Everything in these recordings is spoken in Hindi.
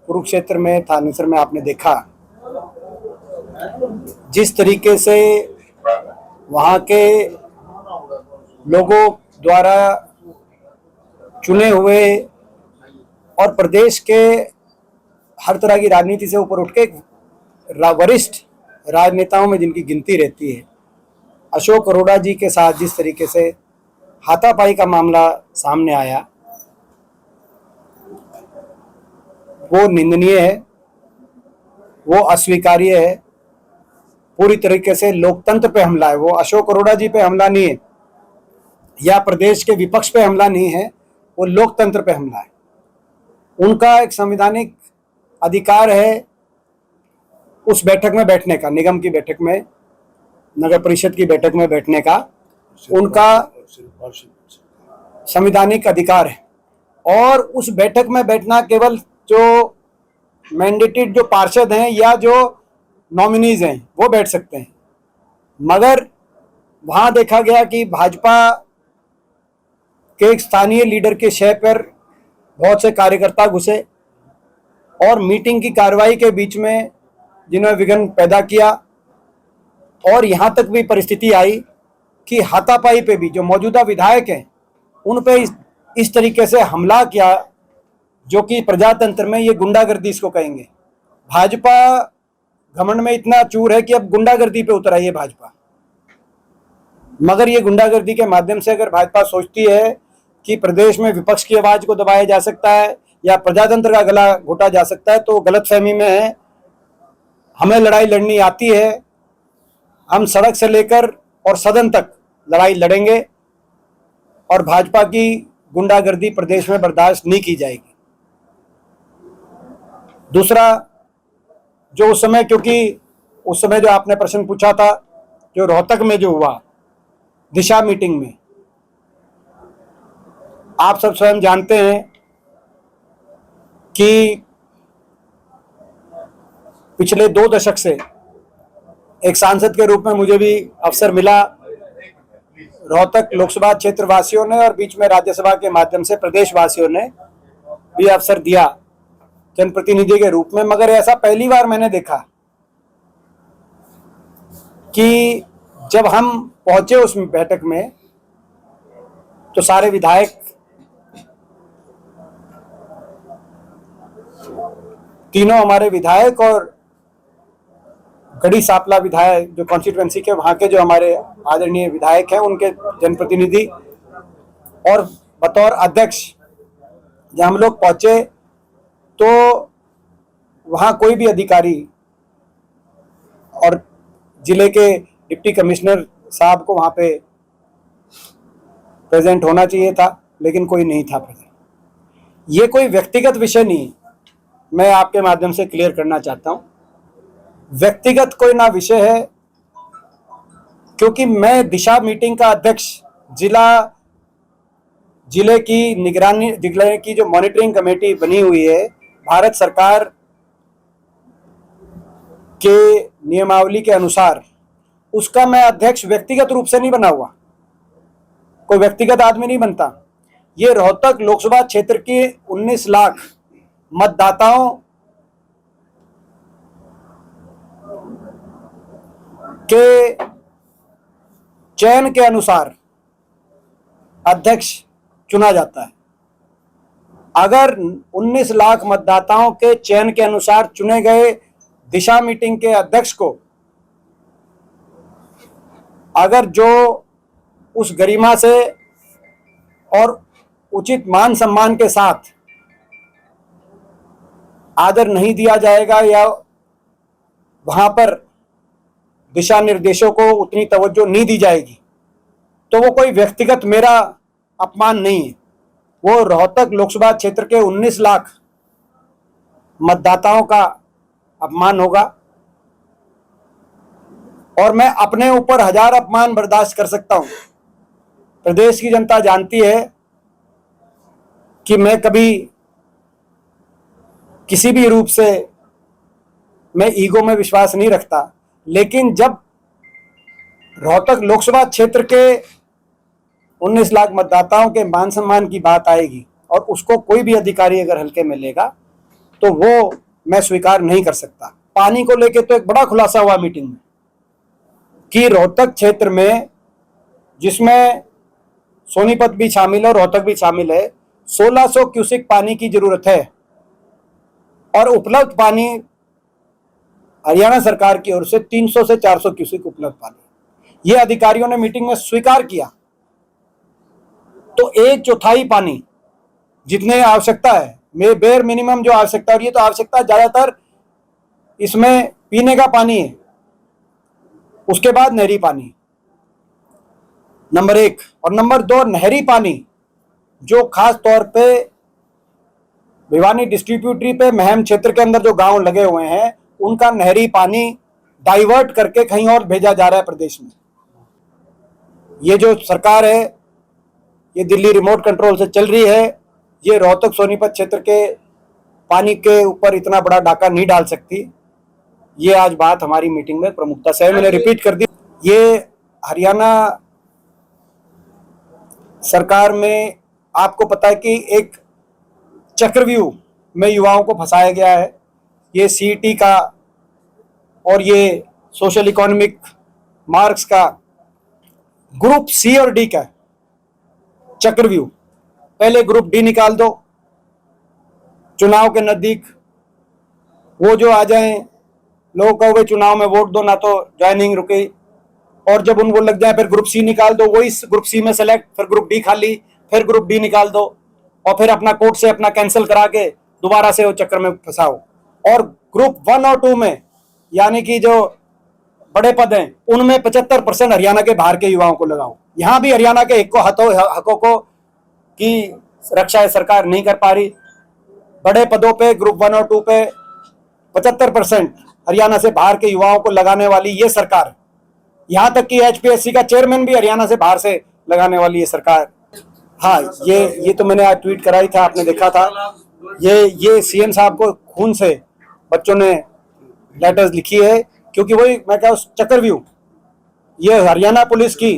कुरुक्षेत्र में, थानेसर में आपने देखा जिस तरीके से वहाँ के लोगों द्वारा चुने हुए और प्रदेश के हर तरह की राजनीति से ऊपर उठ के वरिष्ठ राजनेताओं में जिनकी गिनती रहती है, अशोक अरोड़ा जी के साथ जिस तरीके से हाथापाई का मामला सामने आया, वो निंदनीय है, वो अस्वीकार्य है, पूरी तरीके से लोकतंत्र पे हमला है। वो अशोक अरोड़ा जी पे हमला नहीं है या प्रदेश के विपक्ष पे हमला नहीं है, वो लोकतंत्र पे हमला है। उनका एक संवैधानिक अधिकार है उस बैठक में बैठने का, निगम की बैठक में, नगर परिषद की बैठक में बैठने का उनका संवैधानिक अधिकार है। और उस बैठक में बैठना केवल जो मैंडेटेड जो पार्षद हैं या जो नॉमिनीज हैं वो बैठ सकते हैं, मगर वहाँ देखा गया कि भाजपा के एक स्थानीय लीडर के शय पर बहुत से कार्यकर्ता घुसे और मीटिंग की कार्रवाई के बीच में जिन्होंने विघ्न पैदा किया। और यहाँ तक भी परिस्थिति आई कि हाथापाई पे भी जो मौजूदा विधायक हैं उन पे इस तरीके से हमला किया, जो कि प्रजातंत्र में ये गुंडागर्दी इसको कहेंगे। भाजपा घमंड में इतना चूर है कि अब गुंडागर्दी पे उतर आई है भाजपा, मगर ये गुंडागर्दी के माध्यम से अगर भाजपा सोचती है कि प्रदेश में विपक्ष की आवाज को दबाया जा सकता है या प्रजातंत्र का गला घोटा जा सकता है, तो गलतफहमी में है। हमें लड़ाई लड़नी आती है, हम सड़क से लेकर और सदन तक लड़ाई लड़ेंगे और भाजपा की गुंडागर्दी प्रदेश में बर्दाश्त नहीं की जाएगी। दूसरा, जो उस समय, क्योंकि उस समय जो आपने प्रश्न पूछा था, जो रोहतक में जो हुआ दिशा मीटिंग में, आप सब स्वयं जानते हैं कि पिछले 2 दशक से एक सांसद के रूप में मुझे भी अवसर मिला। रोहतक लोकसभा क्षेत्र वासियों ने और बीच में राज्यसभा के माध्यम से प्रदेशवासियों ने भी अवसर दिया जनप्रतिनिधि के रूप में, मगर ऐसा पहली बार मैंने देखा कि जब हम पहुंचे उस बैठक में तो सारे विधायक, 3 हमारे विधायक और गढ़ी सांपला विधायक जो कॉन्स्टिट्यूएंसी के वहाँ के जो हमारे आदरणीय विधायक हैं, उनके जनप्रतिनिधि और बतौर अध्यक्ष जब हम लोग पहुंचे तो वहाँ कोई भी अधिकारी और जिले के डिप्टी कमिश्नर साहब को वहाँ पे प्रेजेंट होना चाहिए था, लेकिन कोई नहीं था प्रेजेंट। ये कोई व्यक्तिगत विषय नहीं, मैं आपके माध्यम से क्लियर करना चाहता हूँ, व्यक्तिगत कोई ना विषय है, क्योंकि मैं दिशा मीटिंग का अध्यक्ष, जिले की निगरानी, जिले की जो मॉनिटरिंग कमेटी बनी हुई है भारत सरकार के नियमावली के अनुसार, उसका मैं अध्यक्ष व्यक्तिगत रूप से नहीं बना हुआ, कोई व्यक्तिगत आदमी नहीं बनता। ये रोहतक लोकसभा क्षेत्र के 19 लाख मतदाताओं के चयन के अनुसार अध्यक्ष चुना जाता है। अगर 19 लाख मतदाताओं के चयन के अनुसार चुने गए दिशा मीटिंग के अध्यक्ष को अगर जो उस गरिमा से और उचित मान सम्मान के साथ आदर नहीं दिया जाएगा या वहां पर दिशा निर्देशों को उतनी तवज्जो नहीं दी जाएगी, तो वो कोई व्यक्तिगत मेरा अपमान नहीं है, वो रोहतक लोकसभा क्षेत्र के 19 लाख मतदाताओं का अपमान होगा। और मैं अपने ऊपर 1000 अपमान बर्दाश्त कर सकता हूं। प्रदेश की जनता जानती है कि मैं कभी किसी भी रूप से मैं ईगो में विश्वास नहीं रखता, लेकिन जब रोहतक लोकसभा क्षेत्र के 19 लाख मतदाताओं के मान सम्मान की बात आएगी और उसको कोई भी अधिकारी अगर हल्के में लेगा तो वो मैं स्वीकार नहीं कर सकता। पानी को लेकर तो एक बड़ा खुलासा हुआ मीटिंग में कि रोहतक क्षेत्र में, जिसमें सोनीपत भी शामिल है और रोहतक भी शामिल है, 1600 क्यूसेक पानी की जरूरत है और उपलब्ध पानी हरियाणा सरकार की ओर से 300 से 400 क्यूसेक उपलब्ध पानी, ये अधिकारियों ने मीटिंग में स्वीकार किया। तो 1/4 पानी जितने आवश्यकता है, बेयर मिनिमम जो आवश्यकता है, और ये तो आवश्यकता ज्यादातर इसमें पीने का पानी है, उसके बाद नहरी पानी, नंबर 1। और नंबर 2, नहरी पानी जो खास तौर पे भिवानी डिस्ट्रीब्यूटरी पे महम क्षेत्र के अंदर जो गांव लगे हुए हैं, उनका नहरी पानी डाइवर्ट करके कहीं और भेजा जा रहा है प्रदेश में। ये जो सरकार है, ये दिल्ली रिमोट कंट्रोल से चल रही है, ये रोहतक सोनीपत क्षेत्र के पानी के ऊपर इतना बड़ा डाका नहीं डाल सकती। ये आज बात हमारी मीटिंग में प्रमुखता से मैंने रिपीट कर दी। ये हरियाणा सरकार में आपको पता है कि एक चक्रव्यूह में युवाओं को फंसाया गया है। ये सीईटी का और ये सोशल इकोनॉमिक मार्क्स का ग्रुप सी और डी का चक्रव्यूह। पहले ग्रुप डी निकाल दो, चुनाव के नजदीक वो जो आ जाएं, लोग कहोगे चुनाव में वोट दो ना तो ज्वाइनिंग रुकी, और जब उनको लग जाए फिर ग्रुप सी निकाल दो, वही ग्रुप सी में सेलेक्ट, फिर ग्रुप डी खाली, फिर ग्रुप डी निकाल दो और फिर अपना कोर्ट से अपना कैंसिल करा के दोबारा से वो चक्कर में फंसाओ। और ग्रुप 1 और 2 में, यानी कि जो बड़े पद हैं, उनमें 75% हरियाणा के बाहर के युवाओं को लगाओ। यहाँ भी हरियाणा के हकों को की रक्षा सरकार नहीं कर पा रही। बड़े पदों पे ग्रुप 1 और 2 पे 75% हरियाणा से बाहर के युवाओं को लगाने वाली ये सरकार, यहाँ तक कि एचपीएससी का चेयरमैन भी हरियाणा से बाहर से लगाने वाली ये सरकार। हाँ, ये तो मैंने आज ट्वीट कराई था, आपने देखा था। ये सीएम साहब को खून से बच्चों ने लेटर्स लिखी है, क्योंकि वही मैं क्या, उस चक्रव्यूह, ये हरियाणा पुलिस की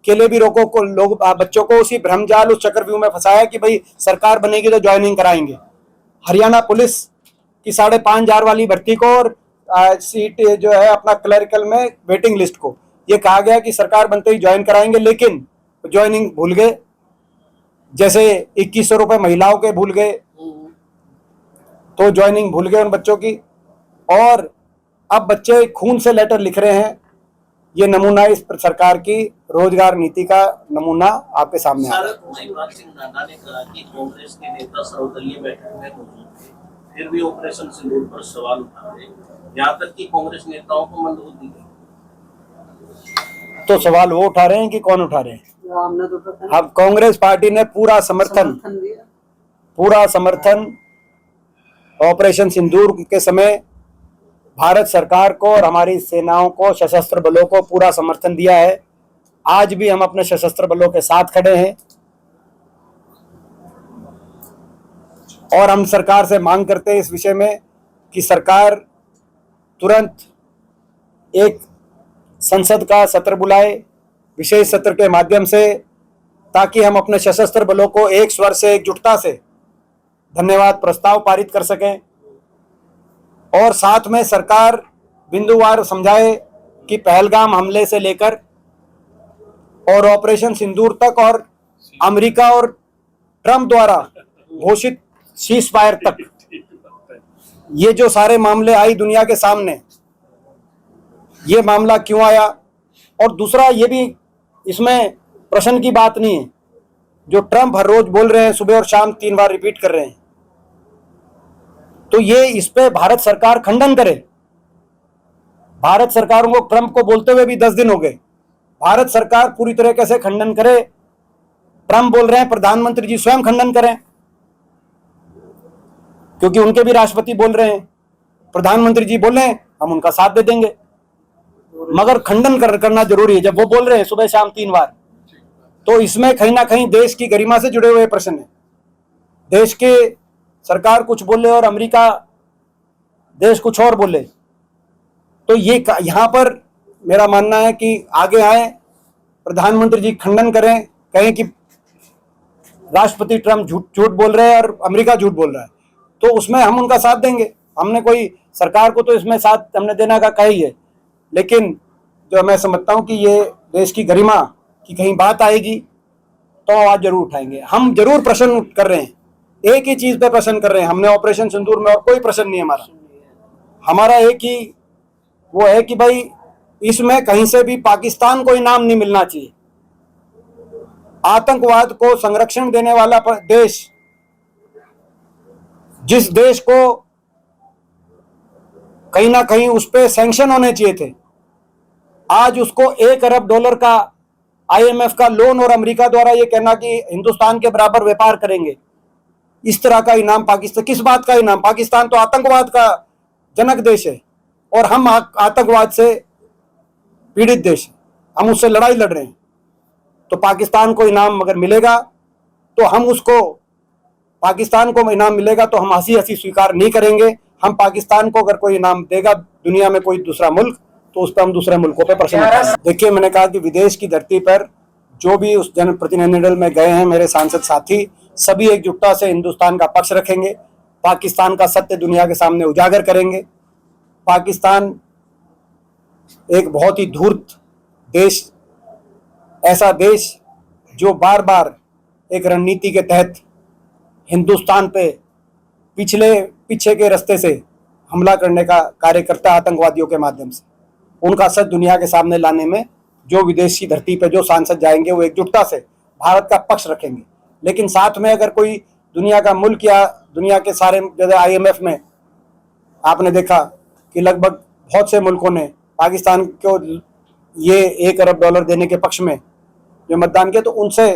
के लिए भी रोको को लोग बच्चों को उसी भ्रमजाल, उस चक्रव्यूह में फंसाया कि भाई सरकार बनेगी तो ज्वाइनिंग कराएंगे। हरियाणा पुलिस की 5,500 वाली भर्ती को और सीट जो है अपना क्लरिकल में वेटिंग लिस्ट को ये कहा गया कि सरकार बनते ही ज्वाइन कराएंगे, लेकिन ज्वाइनिंग भूल गए। जैसे 2100 रुपए महिलाओं के भूल गए, तो ज्वाइनिंग भूल गए उन बच्चों की, और अब बच्चे खून से लेटर लिख रहे हैं। ये नमूना इस सरकार की रोजगार नीति का नमूना आपके सामने आ रहा है। महिपाल सिंह नाडा ने कहा कि कांग्रेस के नेता सर्वदलीय बैठक में मौजूद थे, फिर भी ऑपरेशन सिंदूर पर सवाल उठा रहे, यहाँ तक कि कांग्रेस नेताओं को मंदबुद्धि दी। तो सवाल वो उठा रहे हैं कि कौन उठा रहे हैं? अब कांग्रेस पार्टी ने पूरा समर्थन ऑपरेशन सिंदूर के समय भारत सरकार को और हमारी सेनाओं को, सशस्त्र बलों को पूरा समर्थन दिया है। आज भी हम अपने सशस्त्र बलों के साथ खड़े हैं और हम सरकार से मांग करते हैं इस विषय में कि सरकार तुरंत एक संसद का सत्र बुलाए, विशेष सत्र के माध्यम से, ताकि हम अपने सशस्त्र बलों को एक स्वर से, एकजुटता से धन्यवाद प्रस्ताव पारित कर सकें। और साथ में सरकार बिंदुवार समझाए कि पहलगाम हमले से लेकर और ऑपरेशन सिंदूर तक और अमेरिका और ट्रंप द्वारा घोषित सीज फायर तक, ये जो सारे मामले आई दुनिया के सामने, ये मामला क्यों आया। और दूसरा, ये भी इसमें प्रश्न की बात नहीं है, जो ट्रंप हर रोज बोल रहे हैं, सुबह और शाम 3 बार रिपीट कर रहे हैं, तो ये इस पे भारत सरकार खंडन करे। भारत सरकारों को ट्रंप को बोलते हुए भी 10 दिन हो गए, भारत सरकार पूरी तरीके से खंडन करे। ट्रंप बोल रहे हैं, प्रधानमंत्री जी स्वयं खंडन करें, क्योंकि उनके भी राष्ट्रपति बोल रहे हैं। प्रधानमंत्री जी बोले हम उनका साथ दे देंगे, मगर खंडन करना जरूरी है। जब वो बोल रहे हैं सुबह शाम 3 बार, तो इसमें कहीं ना कहीं देश की गरिमा से जुड़े हुए प्रश्न है। देश के सरकार कुछ बोले और अमेरिका देश कुछ और बोले, तो ये यहाँ पर मेरा मानना है कि आगे आए, प्रधानमंत्री जी खंडन करें, कहें कि राष्ट्रपति ट्रंप झूठ बोल रहे हैं और अमेरिका झूठ बोल रहा है, तो उसमें हम उनका साथ देंगे। हमने कोई सरकार को तो इसमें साथ हमने देना का कहा ही है, लेकिन जो मैं समझता हूँ कि ये देश की गरिमा की कहीं बात आएगी तो आवाज जरूर उठाएंगे। हम जरूर प्रश्न कर रहे हैं, एक ही चीज पे प्रश्न कर रहे हैं। हमने ऑपरेशन सिंदूर में और कोई प्रश्न नहीं है हमारा एक ही वो है कि भाई इसमें कहीं से भी पाकिस्तान को इनाम नहीं मिलना चाहिए। आतंकवाद को संरक्षण देने वाला देश, जिस देश को कहीं ना कहीं उस पर सैंक्शन होने चाहिए थे, आज उसको $1 अरब का IMF का लोन और अमेरिका द्वारा ये कहना कि हिंदुस्तान के बराबर व्यापार करेंगे, इस तरह का इनाम पाकिस्तान, किस बात का इनाम? पाकिस्तान तो आतंकवाद का जनक देश है और हम आतंकवाद से पीड़ित देश है, हम उससे लड़ाई लड़ रहे हैं। तो पाकिस्तान को इनाम अगर मिलेगा तो हम उसको, पाकिस्तान को इनाम मिलेगा तो हम हंसी हंसी स्वीकार नहीं करेंगे। हम पाकिस्तान को अगर कोई इनाम देगा दुनिया में कोई दूसरा मुल्क, तो उस पर हम दूसरे मुल्कों पर प्रश्न करेंगे। देखिए, मैंने कहा कि विदेश की धरती पर जो भी उस जनप्रतिनिधिमंडल में गए हैं मेरे सांसद साथी, सभी एकजुटता से हिंदुस्तान का पक्ष रखेंगे, पाकिस्तान का सत्य दुनिया के सामने उजागर करेंगे। पाकिस्तान एक बहुत ही धूर्त देश, ऐसा देश जो बार बार एक रणनीति के तहत हिंदुस्तान पे पीछे के रास्ते से हमला करने का कार्य करता है आतंकवादियों के माध्यम से। उनका सच दुनिया के सामने लाने में जो विदेशी धरती पे जो सांसद जाएंगे वो एकजुटता से भारत का पक्ष रखेंगे। लेकिन साथ में अगर कोई दुनिया का मुल्क या दुनिया के सारे, जैसे IMF में आपने देखा कि लगभग बहुत से मुल्कों ने पाकिस्तान को ये $1 अरब देने के पक्ष में जो मतदान किया, तो उनसे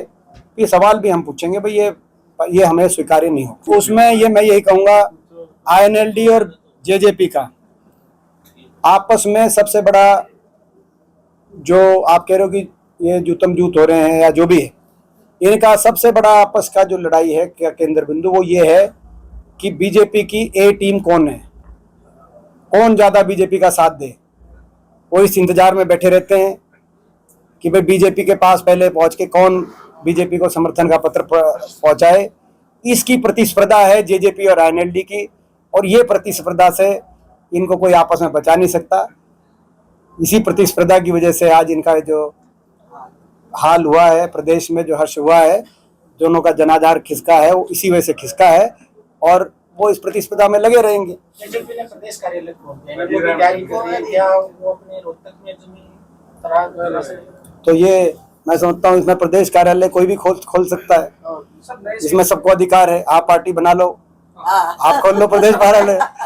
ये सवाल भी हम पूछेंगे, भाई ये हमें स्वीकार्य नहीं हो। उसमें ये मैं यही कहूँगा, INLD और JJP का आपस में सबसे बड़ा, जो आप कह रहे हो कि ये जूतम जूत हो रहे हैं या जो भी है, इनका सबसे बड़ा आपस का जो लड़ाई है, क्या केंद्र बिंदु, वो ये है कि बीजेपी की A टीम कौन है, कौन ज्यादा बीजेपी का साथ दे। वो इस इंतजार में बैठे रहते हैं कि भाई बीजेपी के पास पहले पहुंच के कौन बीजेपी को समर्थन का पत्र पहुंचाए। इसकी प्रतिस्पर्धा है JJP और INLD की, और ये प्रतिस्पर्धा से इनको कोई आपस में बचा नहीं सकता। इसी प्रतिस्पर्धा की वजह से आज इनका जो हाल हुआ है, प्रदेश में जो हर्ष हुआ है, दोनों का जनाधार खिसका है, वो इसी वजह से खिसका है, और वो इस प्रतिस्पर्धा में लगे रहेंगे। बीजेपी ने प्रदेश कार्यालय खोल दिया, वो अपने रोहतक में जमीन, तो ये मैं समझता हूँ इसमें प्रदेश कार्यालय कोई भी खोल सकता है, इसमें सबको अधिकार है। आप पार्टी बना लो, आप खोल लो प्रदेश कार्यालय।